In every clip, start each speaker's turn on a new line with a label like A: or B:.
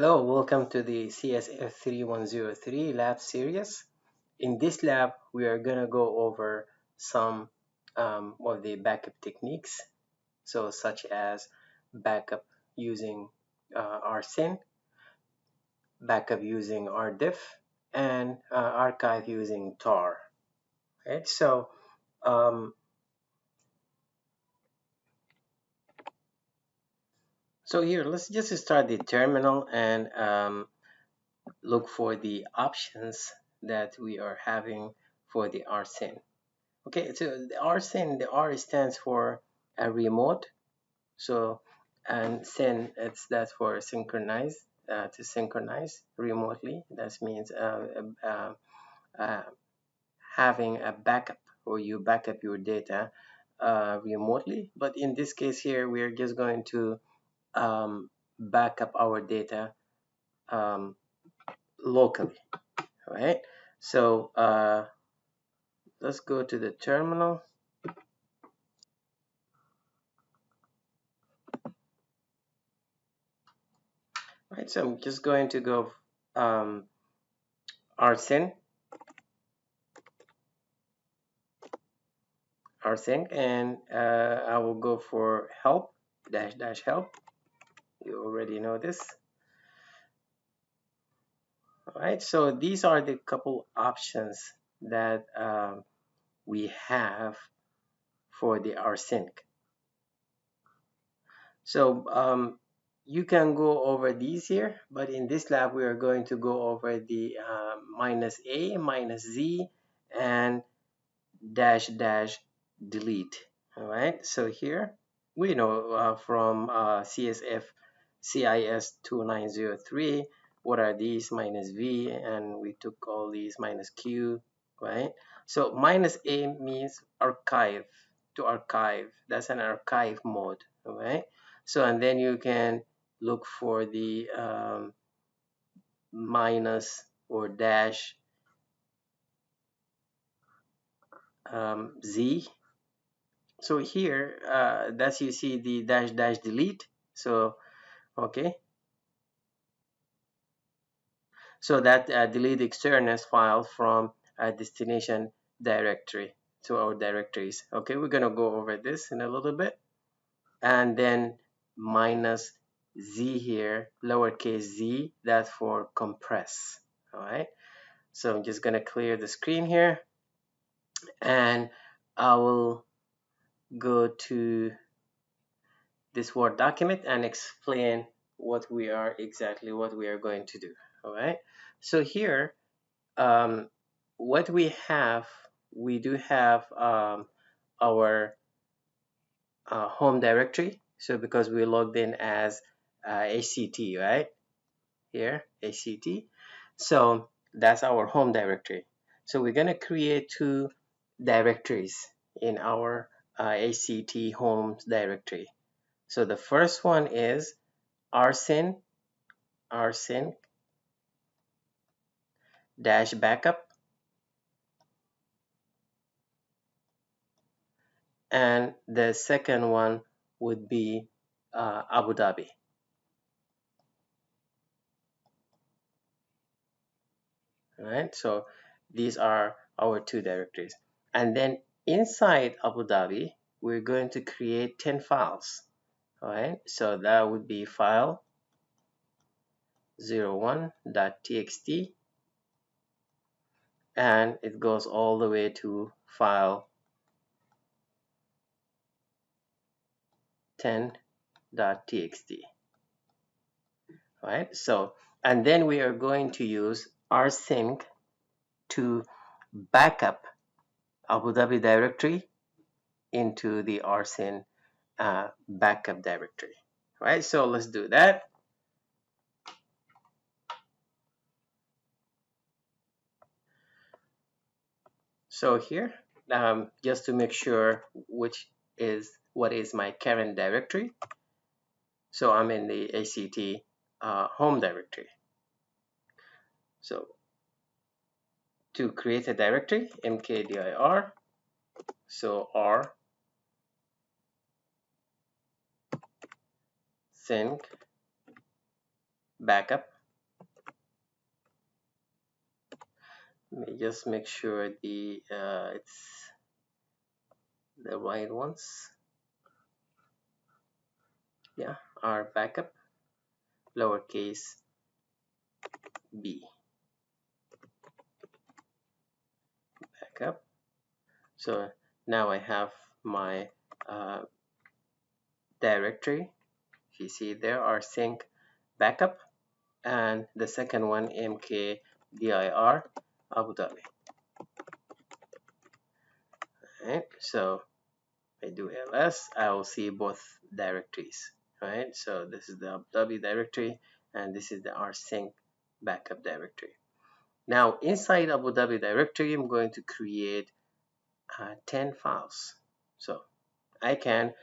A: Hello, welcome to the CSF 3103 lab series. In this lab, we are going to go over some of the backup techniques, so such as backup using RSyn, backup using RDiff, and archive using tar. Right? Um, so here, let's just start the terminal and look for the options that we are having for the RSyn. Okay, so the RSyn, the R stands for a remote. So, and syn, that's for synchronize, to synchronize remotely. That means uh, having a backup, or you backup your data remotely. But in this case here, we're just going to back up our data um, locally, right? So let's go to the terminal. Right, so I'm just going to go rsyn, and I will go for help dash help. You already know this. All right, so these are the couple options that we have for the rsync. So you can go over these here, but in this lab we are going to go over the -a, -z, and dash delete. All right, so here we know from CSF CIS 2903 what are these -v, and we took all these -q, right? So -a means archive, to archive. That's an archive mode, all right? So and then you can look for the minus or dash z. So here, that's you see the dash delete. So, okay. So that delete externus file from a destination directory to our directories. Okay, we're gonna go over this in a little bit. And then minus z here, lowercase z, that's for compress. All right. So I'm just gonna clear the screen here, and I will go to this Word document and explain what we are going to do. All right. So here, what we do have our home directory. So because we logged in as ACT, right? Here, ACT. So that's our home directory. So we're going to create two directories in our ACT home directory. So the first one is rsyn dash backup, and the second one would be Abu Dhabi. All right, so these are our two directories, and then inside Abu Dhabi we're going to create 10 files. All right, so that would be file 01.txt, and it goes all the way to file 10.txt. Right, so and then we are going to use rsync to backup Abu Dhabi directory into the rsyn backup directory. Right, so let's do that. So here, just to make sure what is my current directory. So I'm in the ACT home directory. So to create a directory, mkdir, so r sync backup. Let me just make sure it's the right ones. Yeah, our backup, lowercase b, backup. So now I have my directory. If you see there, our sync backup, and the second one mkdir Abu Dhabi. Right, so I do ls, I will see both directories. Right, so this is the Abu Dhabi directory, and this is the rsync backup directory. Now inside Abu Dhabi directory, I'm going to create 10 files. So I can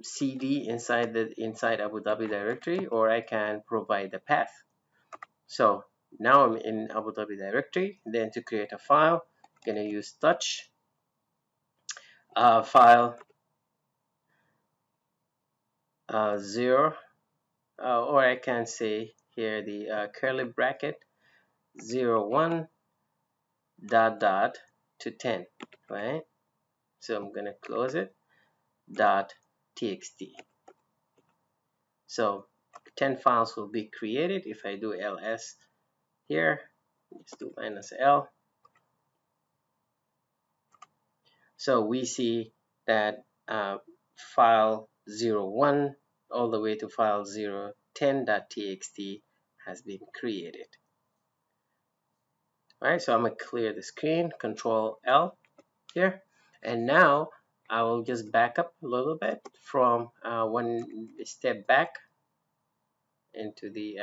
A: cd inside Abu Dhabi directory, or I can provide the path. So now I'm in Abu Dhabi directory. Then to create a file, I'm going to use touch file 0, or I can say here the curly bracket 01 dot dot to 10, right? So I'm going to close it dot txt. So 10 files will be created. If I do ls here, let's do -l. So we see that file 01 all the way to file 010.txt has been created. All right, so I'm going to clear the screen, Control L here. And now I will just back up a little bit from one step back into the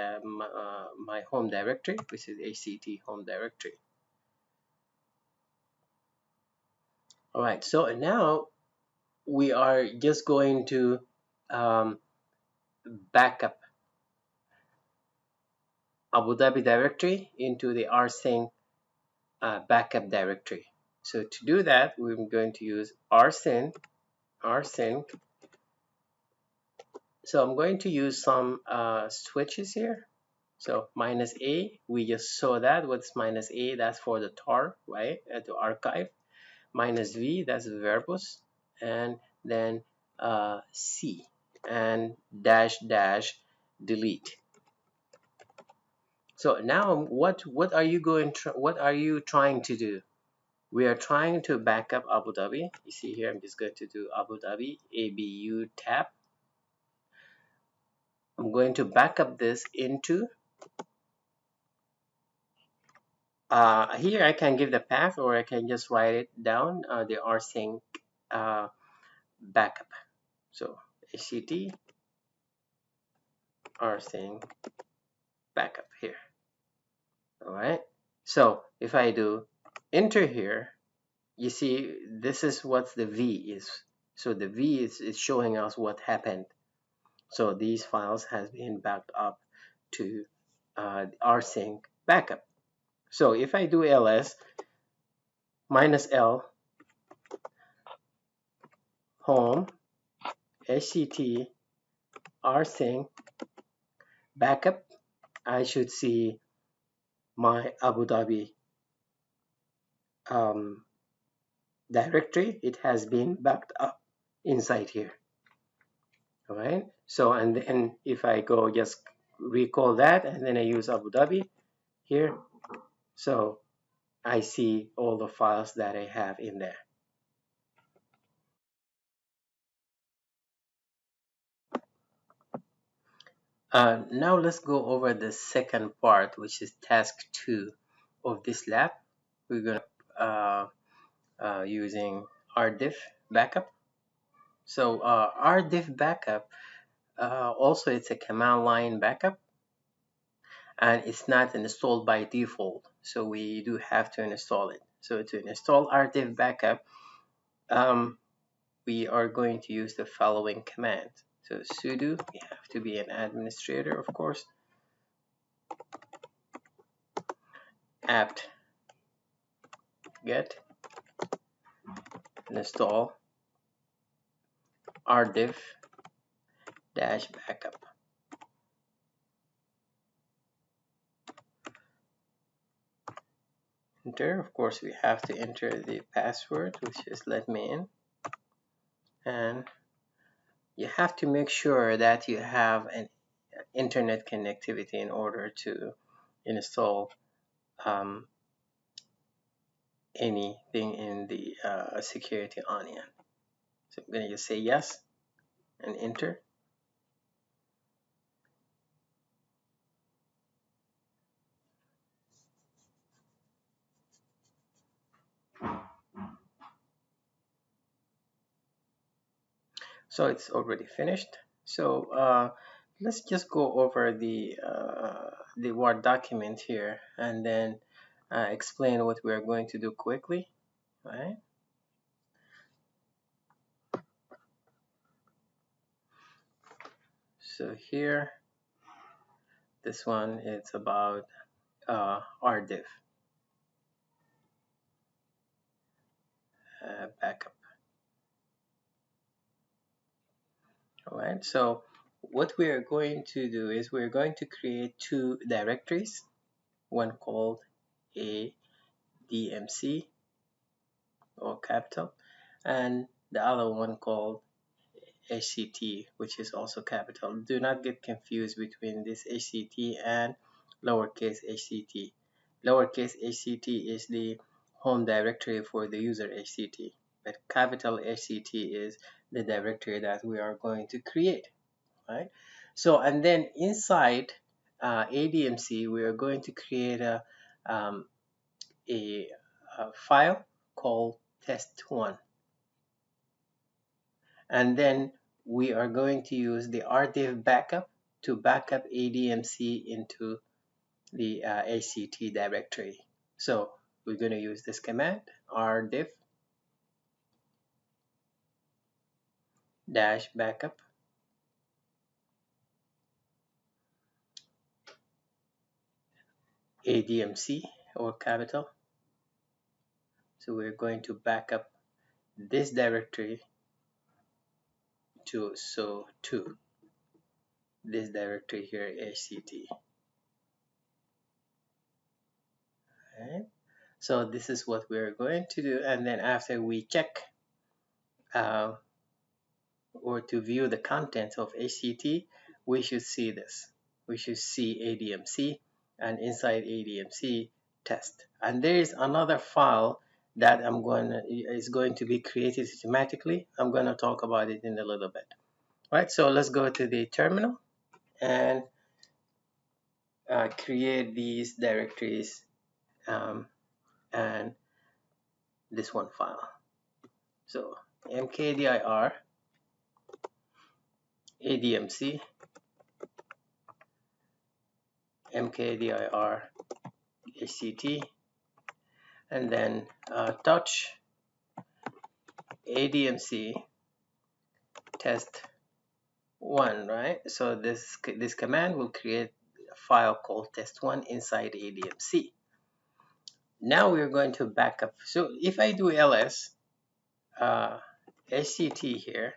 A: my home directory, which is ACT home directory. All right, so now we are just going to back up Abu Dhabi directory into the rsync backup directory. So to do that, we're going to use rsync. So I'm going to use some switches here. So -a, we just saw that. What's -a? That's for the tar, right? To archive. -v, that's verbose. And then c and -- delete. So now what are you trying to do? We are trying to back up Abu Dhabi. You see here, I'm just going to do Abu Dhabi ABU tab. I'm going to back up this into here. I can give the path, or I can just write it down, the rsync backup. So ACT rsync backup here. All right. So if I do enter here, you see this is what the V is. So the V is showing us what happened. So these files has been backed up to rsync backup. So if I do ls -l home hct rsync backup, I should see my Abu Dhabi directory. It has been backed up inside here. All right. So and then if I go just recall that, and then I use Abu Dhabi here, so I see all the files that I have in there. Now let's go over the second part, which is task 2 of this lab. We're going to using rdiff backup. So rdiff backup, also it's a command line backup, and it's not installed by default. So we do have to install it. So to install rdiff backup, we are going to use the following command. So sudo, we have to be an administrator, of course, apt get install rdiff-backup. enter. Of course, we have to enter the password, which is let me in. And you have to make sure that you have an internet connectivity in order to install anything in the security onion. So I'm going to just say yes and enter. So it's already finished. So let's just go over the Word document here and then explain what we're going to do quickly. Right? So here, this one is about RDIF backup. All right. So what we are going to do is we're going to create two directories, one called ADMC or capital, and the other one called HCT, which is also capital. Do not get confused between this HCT and lowercase HCT. Lowercase HCT is the home directory for the user HCT, but capital HCT is the directory that we are going to create, right? So, and then inside ADMC, we are going to create um, a, a file called test1. And then we are going to use the RDIF backup to backup ADMC into the ACT directory. So we're going to use this command, RDIF dash backup ADMC or capital. So we're going to backup this directory to this directory here, ACT. Right? So this is what we're going to do, and then after we check uh, or to view the contents of HCT, we should see this. We should see ADMC, and inside ADMC test. And there is another file that is going to be created automatically. I'm going to talk about it in a little bit. Right, so let's go to the terminal and create these directories and this one file. So mkdir ADMC mkdir HCT and then touch ADMC test one, right? So this command will create a file called test1 inside ADMC. Now we're going to back up. So if I do ls HCT here,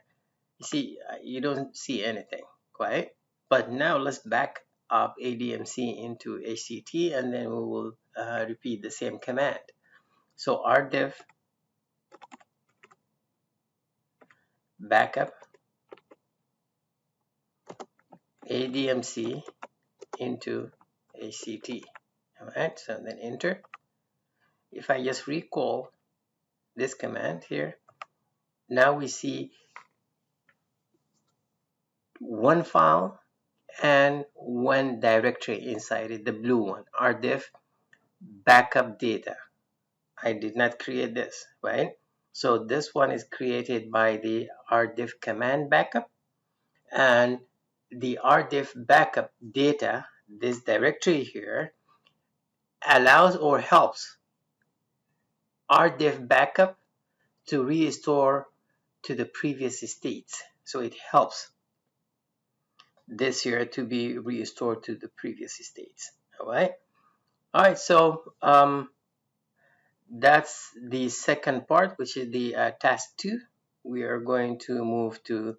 A: you see you don't see anything, right? But now let's back up ADMC into HCT and then we will repeat the same command. So RDIF backup ADMC into HCT. All right, so then enter. If I just recall this command here, now we see one file and one directory inside it, the blue one, RDIF backup data. I did not create this, right? So this one is created by the RDIF command backup, and the RDIF backup data, this directory here, allows or helps RDIF backup to restore to the previous states. So it helps this here to be restored to the previous states. All right. All right. So that's the second part, which is the task 2. We are going to move to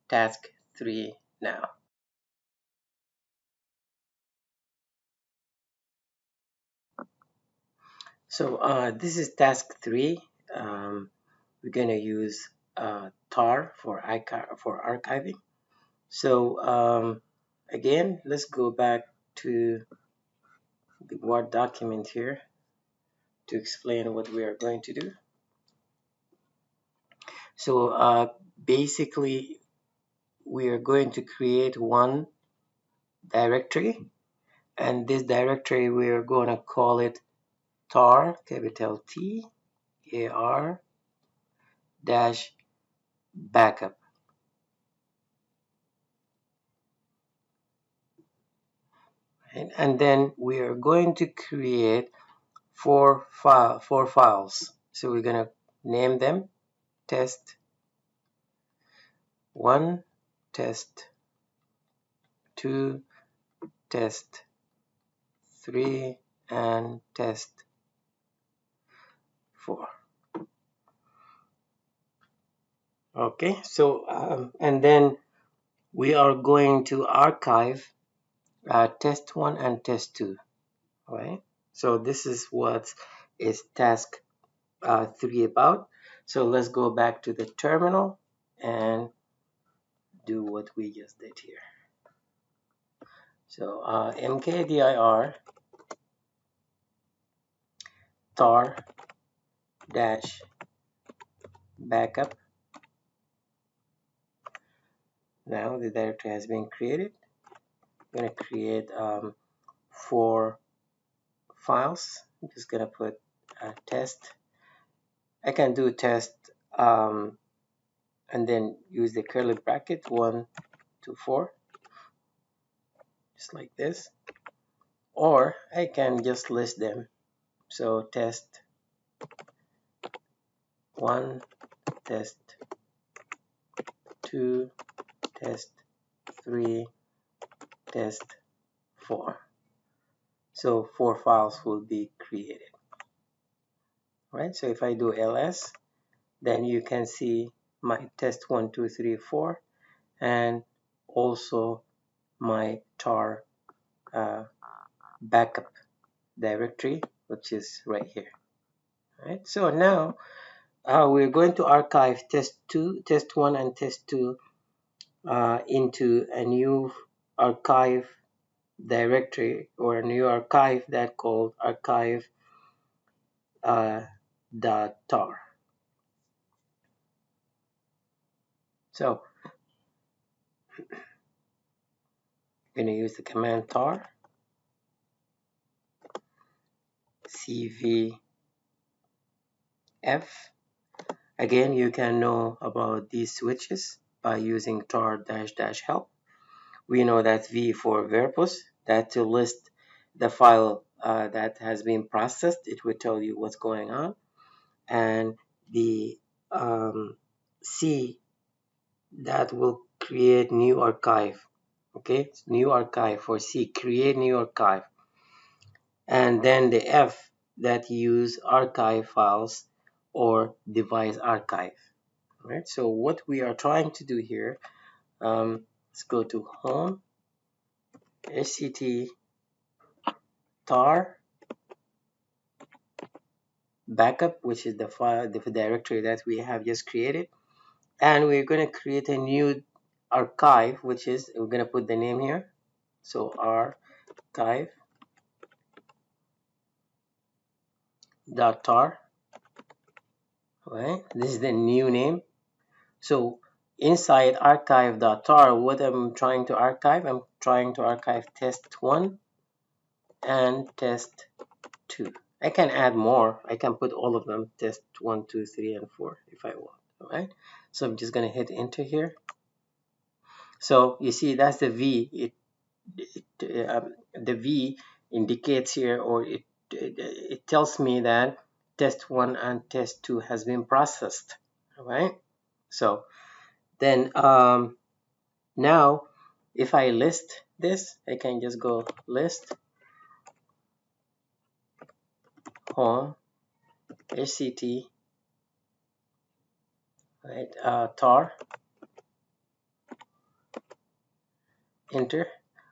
A: task 3 now. So this is task 3. We're going to use tar for archiving. So again, let's go back to the Word document here to explain what we are going to do. So basically, we are going to create one directory, and this directory we are going to call it tar, capital T A R dash backup. Right? And then we are going to create four files. So we're going to name them test 1, test 2, test 3, and test 4. Okay, so and then we are going to archive test 1 and test 2. All right, so this is what is task 3 about. So let's go back to the terminal and do what we just did here. So mkdir tar dash backup. Now the directory has been created. I'm going to create 4 files. I'm just going to put test. I can do test and then use the curly bracket 1 to 4, just like this. Or I can just list them. So test 1, test 2, test 3, test 4. So 4 files will be created. Right? So if I do ls, then you can see my test 1, 2, 3, 4, and also my tar backup directory, which is right here. Right? So now we're going to archive test 1 and test 2 into a new archive directory, or a new archive that called archive .tar. So I'm going to use the command tar cvf. Again, you can know about these switches by using tar dash dash help. We know that V for verbose, that to list the file that has been processed, it will tell you what's going on. And the C, that will create new archive. Okay, new archive for C, create new archive. And then the F, that use archive files or device archive. All right, so what we are trying to do here, let's go to home, sct tar backup, which is the file, the directory that we have just created, and we're going to create a new archive, which is, we're going to put the name here, so archive .tar. Right, this is the new name. So inside archive.tar, what I'm trying to archive, I'm trying to archive test 1 and test 2. I can add more. I can put all of them, test 1, 2, 3, and 4 if I want. All right, so I'm just going to hit enter here. So you see that's the V. The V indicates here, or it tells me that test 1 and test 2 has been processed. All right, so then now if I list this, I can just go list home hct, right, tar, enter.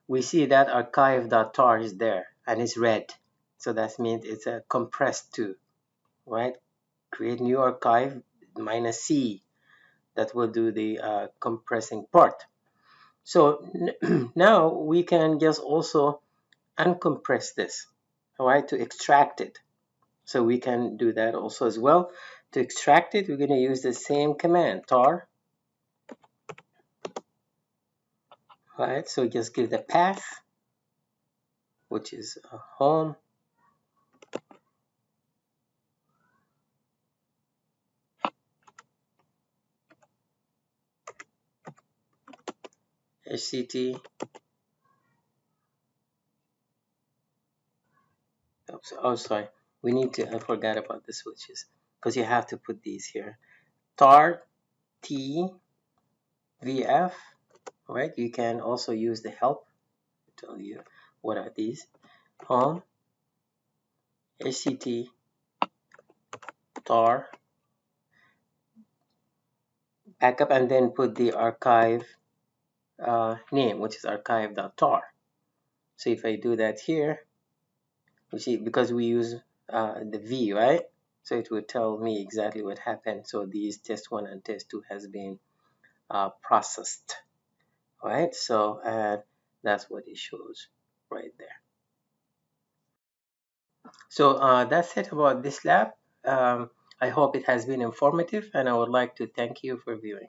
A: We see that archive.tar is there and it's red. So that means it's a compressed to, right? Create new archive minus C. That will do the compressing part. So now we can just also uncompress this, all right, to extract it. So we can do that also as well. To extract it, we're going to use the same command, tar, right? So just give the path, which is home, hct. Oops, oh, sorry. We need to, I forgot about the switches because you have to put these here. Tar T VF, right? You can also use the help to tell you what are these. Home, hct, tar, backup, and then put the archive name, which is archive.tar. So if I do that here, you see, because we use the V, right? So it will tell me exactly what happened. So these test one and test two has been processed, right? So that's what it shows right there. So that's it about this lab. I hope it has been informative, and I would like to thank you for viewing.